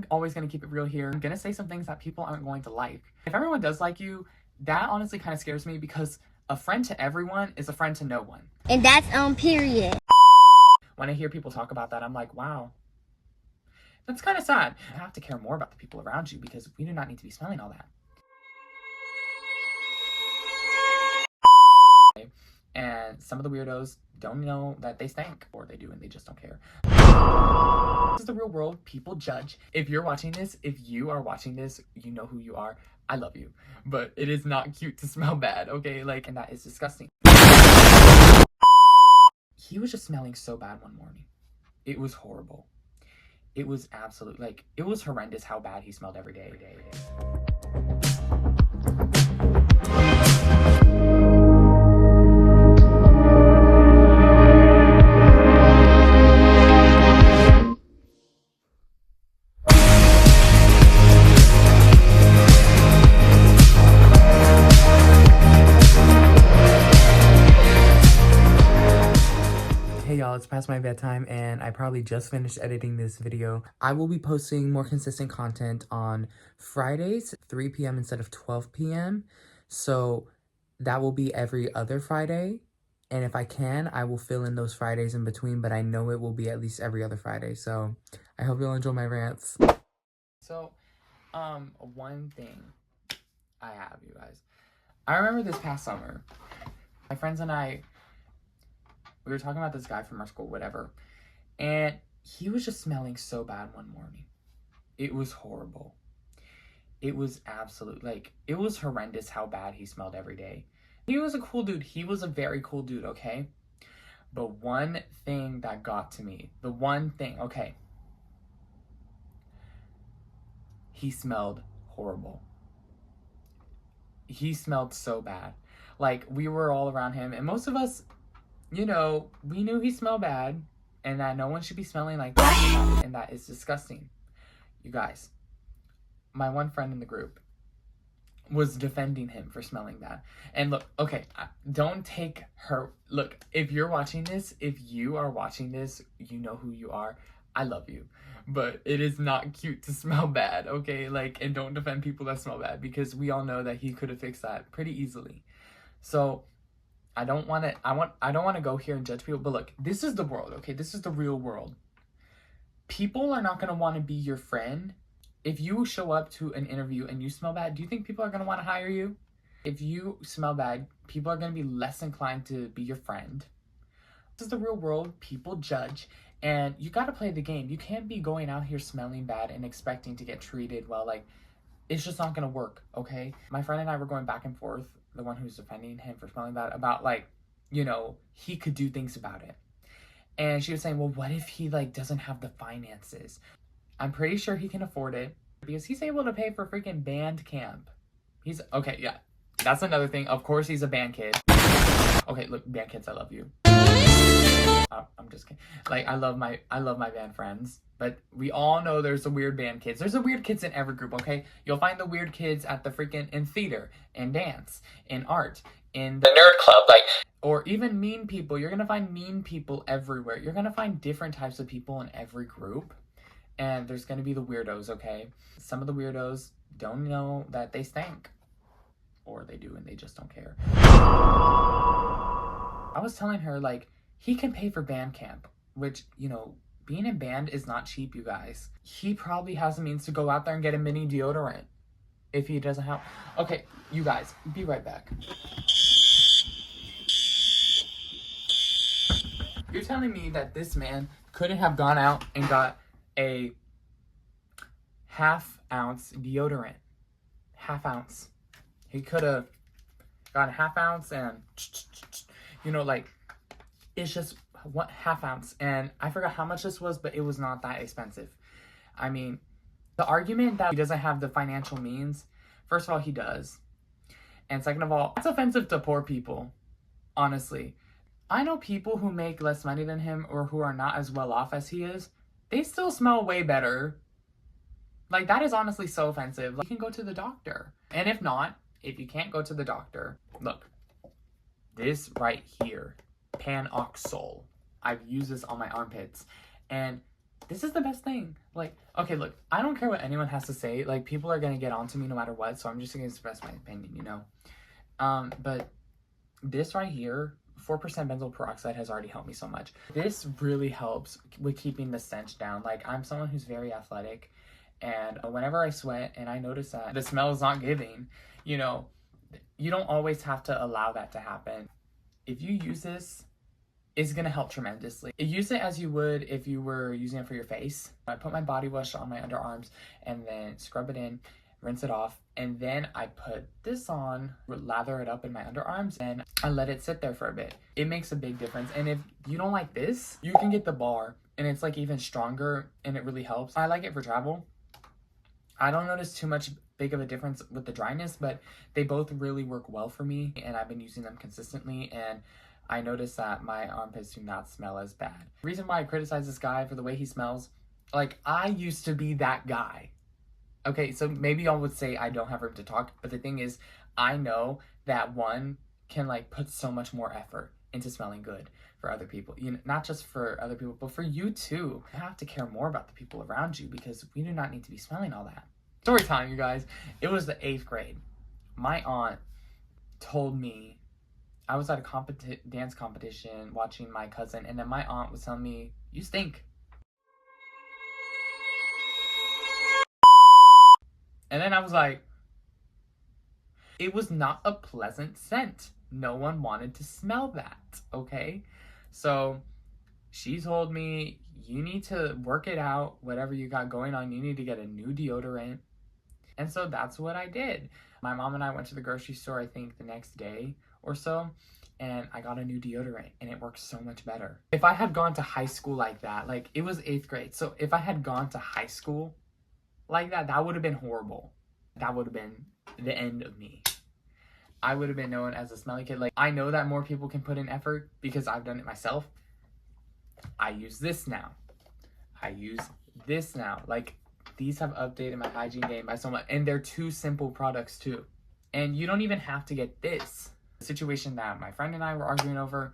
I'm always going to keep it real here. I'm going to say some things that people aren't going to like. If everyone does like you, that honestly kind of scares me, because a friend to everyone is a friend to no one. And that's on period. When I hear people talk about that, I'm like, wow, that's kind of sad. You have to care more about the people around you, because we do not need to be smelling all that. And some of the weirdos don't know that they stink, or they do and they just don't care. This is the real world. People judge. If you're watching this, if you are watching this, you know who you are. I love you. But it is not cute to smell bad, okay? Like, and that is disgusting. He was just smelling so bad one morning. It was horrible. It was absolute, like, it was horrendous how bad he smelled every day. Hey y'all, it's past my bedtime and I probably just finished editing this video. I will be posting more consistent content on Fridays, 3 p.m. instead of 12 p.m. So that will be every other Friday. And if I can, I will fill in those Fridays in between, but I know it will be at least every other Friday. So I hope you'll enjoy my rants. So, one thing I have, you guys. I remember this past summer, my friends and I, we were talking about this guy from our school, whatever, and he was just smelling so bad one morning. It was horrible. It was absolute, like, it was horrendous how bad he smelled every day. He was a cool dude. He was a very cool dude, okay? But one thing that got to me, the one thing, okay, he smelled horrible. He smelled so bad. Like, we were all around him, and most of us, you know, we knew he smelled bad and that no one should be smelling like that, and that is disgusting. You guys, my one friend in the group was defending him for smelling bad. And look, okay, don't take her. Look, if you're watching this, if you are watching this, you know who you are. I love you. But it is not cute to smell bad, okay? Like, and don't defend people that smell bad, because we all know that he could have fixed that pretty easily. So I don't want to go here and judge people, but look, this is the world, okay? This is the real world. People are not going to want to be your friend. If you show up to an interview and you smell bad, do you think people are going to want to hire you? If you smell bad, people are going to be less inclined to be your friend. This is the real world. People judge, and you got to play the game. You can't be going out here smelling bad and expecting to get treated well. Like, it's just not going to work, okay? My friend and I were going back and forth, the one who's defending him for smelling bad, about, like, you know, he could do things about it. And she was saying, well, what if he, like, doesn't have the finances? I'm pretty sure he can afford it, because he's able to pay for freaking band camp. He's, okay, yeah, that's another thing. Of course he's a band kid. Okay, look, band kids, I love you. I'm just kidding. Like, I love my band friends, but we all know there's the weird band kids. There's the weird kids in every group, okay? You'll find the weird kids at the freaking, in theater, in dance, in art, in the nerd club, like, or even mean people. You're gonna find mean people everywhere. You're gonna find different types of people in every group, and there's gonna be the weirdos, okay? Some of the weirdos don't know that they stink, or they do and they just don't care. I was telling her, like, he can pay for band camp, which, you know, being in band is not cheap, you guys. He probably has the means to go out there and get a mini deodorant if he doesn't have. Okay, you guys, be right back. You're telling me that this man couldn't have gone out and got a half-ounce deodorant? Half-ounce. He could have got a half-ounce and, you know, like, it's just one half-ounce, and I forgot how much this was, but it was not that expensive. I mean, the argument that he doesn't have the financial means, first of all, he does. And second of all, that's offensive to poor people, honestly. I know people who make less money than him, or who are not as well off as he is. They still smell way better. Like, that is honestly so offensive. Like, you can go to the doctor. And if not, if you can't go to the doctor, look, this right here, Panoxol. I've used this on my armpits, and this is the best thing. Like, okay, look, I don't care what anyone has to say. Like, people are gonna get onto me no matter what, so I'm just gonna express my opinion, you know? But this right here, 4% benzoyl peroxide has already helped me so much. This really helps with keeping the stench down. Like, I'm someone who's very athletic, and whenever I sweat and I notice that the smell is not giving, you know, you don't always have to allow that to happen. If you use this, it's gonna help tremendously. Use it as you would if you were using it for your face. I put my body wash on my underarms and then scrub it in, rinse it off, and then I put this on, lather it up in my underarms, and I let it sit there for a bit. It makes a big difference. And if you don't like this, you can get the bar, and it's like even stronger, and it really helps. I like it for travel. I don't notice too much big of a difference with the dryness, but they both really work well for me, and I've been using them consistently, and I noticed that my armpits do not smell as bad. The reason why I criticize this guy for the way he smells, like, I used to be that guy. Okay, so maybe y'all would say I don't have room to talk, but the thing is, I know that one can, like, put so much more effort into smelling good for other people. You know, not just for other people, but for you too. You have to care more about the people around you because we do not need to be smelling all that. Story time, you guys. It was the 8th grade. My aunt told me, I was at a dance competition watching my cousin, and then my aunt was telling me, "You stink." And then I was like, it was not a pleasant scent. No one wanted to smell that, okay? So she told me, you need to work it out, whatever you got going on. You need to get a new deodorant. And so that's what I did. My mom and I went to the grocery store, I think the next day or so, and I got a new deodorant, and it works so much better. If I had gone to high school like that, like, it was 8th grade, so if I had gone to high school like that, that would have been horrible. That would have been the end of me. I would have been known as a smelly kid. Like, I know that more people can put in effort because I've done it myself. I use this now. I use this now. Like, these have updated my hygiene game by so much, and they're 2 simple products too. And you don't even have to get this. The situation that my friend and I were arguing over,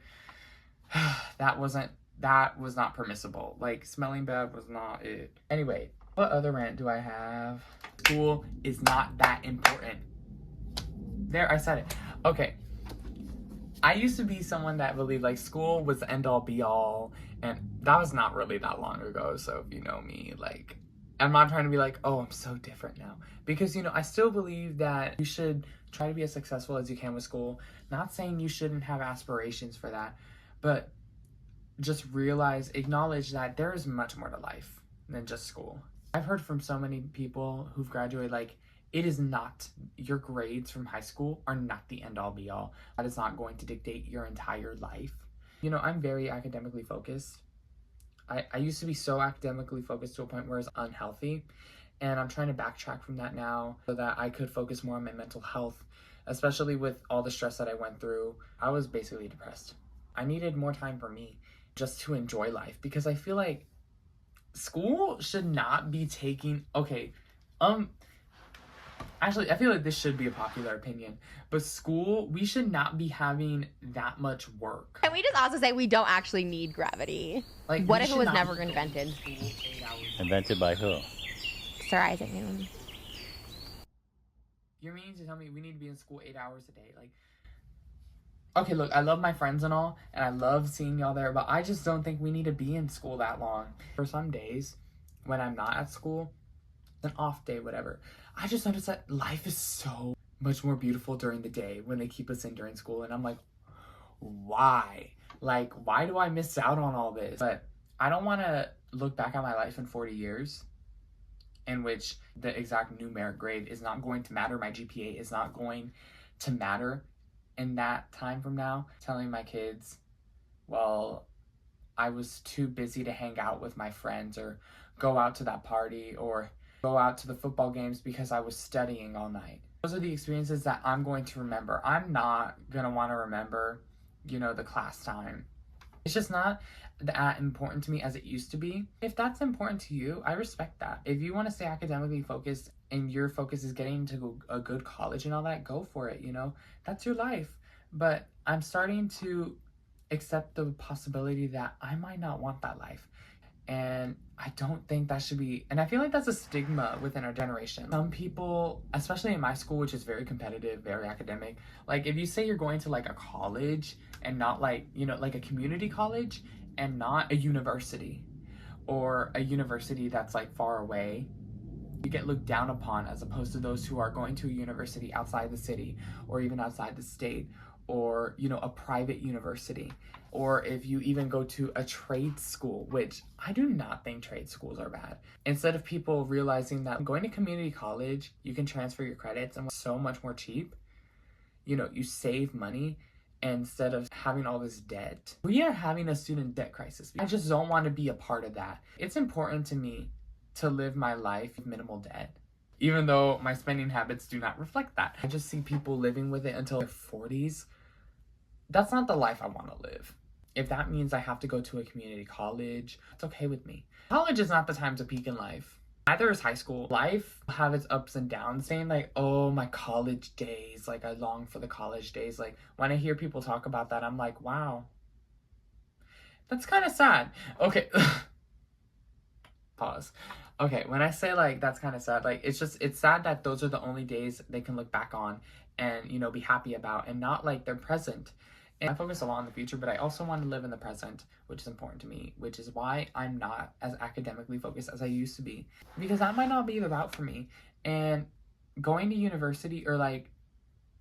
that was not permissible. Like, smelling bad was not it. Anyway, what other rant do I have? School is not that important. There, I said it. Okay. I used to be someone that believed, like, school was the end-all be-all, and that was not really that long ago, so if you know me, like, I'm not trying to be like, oh, I'm so different now. Because, you know, I still believe that you should try to be as successful as you can with school. Not saying you shouldn't have aspirations for that, but just acknowledge that there is much more to life than just school. I've heard from so many people who've graduated, like, it is not, your grades from high school are not the end-all be-all. That is not going to dictate your entire life. You know, I'm very academically focused. I used to be so academically focused to a point where it's unhealthy, and I'm trying to backtrack from that now so that I could focus more on my mental health, especially with all the stress that I went through. I was basically depressed. I needed more time for me just to enjoy life, because I feel like school should not be taking, actually, I feel like this should be a popular opinion, but school, we should not be having that much work. Can we just also say we don't actually need gravity? Like, what we if it should was not never be invented? school 8 hours. Invented by who? Sir Isaac Newton. You're meaning to tell me we need to be in school 8 hours a day? Like, okay, look, I love my friends and all, and I love seeing y'all there, but I just don't think we need to be in school that long. For some days, when I'm not at school, an off day, whatever, I just notice that life is so much more beautiful during the day when they keep us in during school, and I'm like, why? Like, why do I miss out on all this? But I don't want to look back at my life in 40 years in which the exact numeric grade is not going to matter. My GPA is not going to matter in that time from now. Telling my kids, well, I was too busy to hang out with my friends or go out to that party or go out to the football games because I was studying all night. Those are the experiences that I'm going to remember. I'm not going to want to remember, you know, the class time. It's just not that important to me as it used to be. If that's important to you, I respect that. If you want to stay academically focused and your focus is getting to a good college and all that, go for it, you know? That's your life. But I'm starting to accept the possibility that I might not want that life. And I don't think that should be, and I feel like that's a stigma within our generation. Some people, especially in my school, which is very competitive, very academic, like if you say you're going to like a college and not like, you know, like a community college and not a university, or a university that's like far away, you get looked down upon as opposed to those who are going to a university outside the city or even outside the state, or, you know, a private university, or if you even go to a trade school, which I do not think trade schools are bad. Instead of people realizing that going to community college, you can transfer your credits and so much more cheap, you know, you save money instead of having all this debt. We are having a student debt crisis. I just don't want to be a part of that. It's important to me to live my life with minimal debt, even though my spending habits do not reflect that. I just see people living with it until their 40s. That's not the life I want to live. If that means I have to go to a community college, it's okay with me. College is not the time to peak in life. Neither is high school. Life will have its ups and downs. Saying like, oh, my college days, like I long for the college days. Like when I hear people talk about that, I'm like, wow, that's kind of sad. Okay. Pause. Okay, when I say like that's kind of sad, like it's sad that those are the only days they can look back on and, you know, be happy about, and not like their present. And I focus a lot on the future, but I also want to live in the present, which is important to me, which is why I'm not as academically focused as I used to be, because that might not be the route for me. And going to university, or like,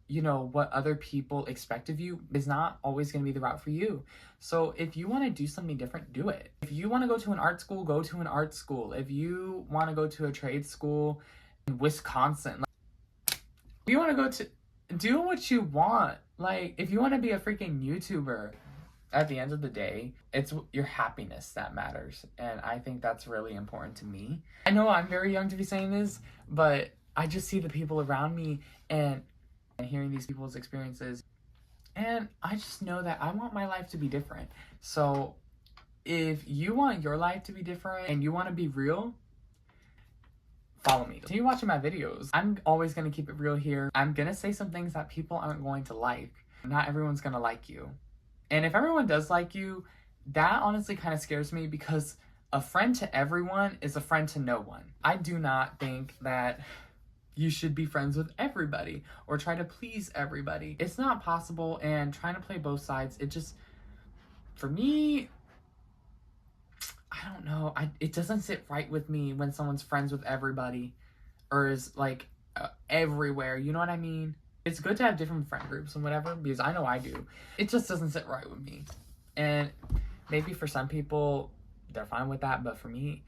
you know, what other people expect of you is not always going to be the route for you. So if you want to do something different, do it. If you want to go to an art school, go to an art school. If you want to go to a trade school in Wisconsin, like, if you want to go to, do what you want. Like, if you want to be a freaking YouTuber, at the end of the day, it's your happiness that matters. And I think that's really important to me. I know I'm very young to be saying this, but I just see the people around me and hearing these people's experiences, and I just know that I want my life to be different. So if you want your life to be different and you want to be real, follow me. Continue watching my videos. I'm always going to keep it real here. I'm going to say some things that people aren't going to like. Not everyone's going to like you. And if everyone does like you, that honestly kind of scares me, because a friend to everyone is a friend to no one. I do not think that you should be friends with everybody or try to please everybody. It's not possible, and trying to play both sides, it just, for me, I don't know. It doesn't sit right with me when someone's friends with everybody or is like everywhere. You know what I mean? It's good to have different friend groups and whatever, because I know I do. It just doesn't sit right with me. And maybe for some people, they're fine with that. But for me,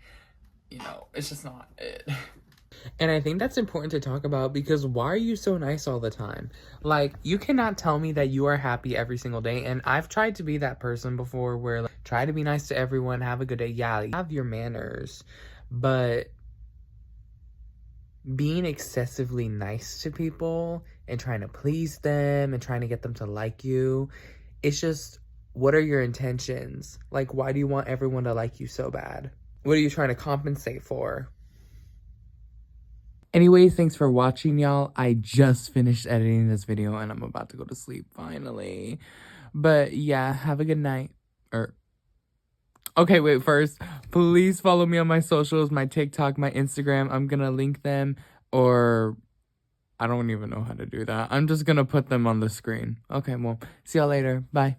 you know, it's just not it. And I think that's important to talk about, because why are you so nice all the time? Like, you cannot tell me that you are happy every single day. And I've tried to be that person before, where like, try to be nice to everyone, have a good day. Yeah, you have your manners, but being excessively nice to people and trying to please them and trying to get them to like you, it's just, what are your intentions? Like, why do you want everyone to like you so bad? What are you trying to compensate for? Anyways, thanks for watching, y'all. I just finished editing this video and I'm about to go to sleep finally. But yeah, have a good night. Okay, wait, first, please follow me on my socials, my TikTok, my Instagram. I'm gonna link them, or I don't even know how to do that. I'm just gonna put them on the screen. Okay, well, see y'all later. Bye.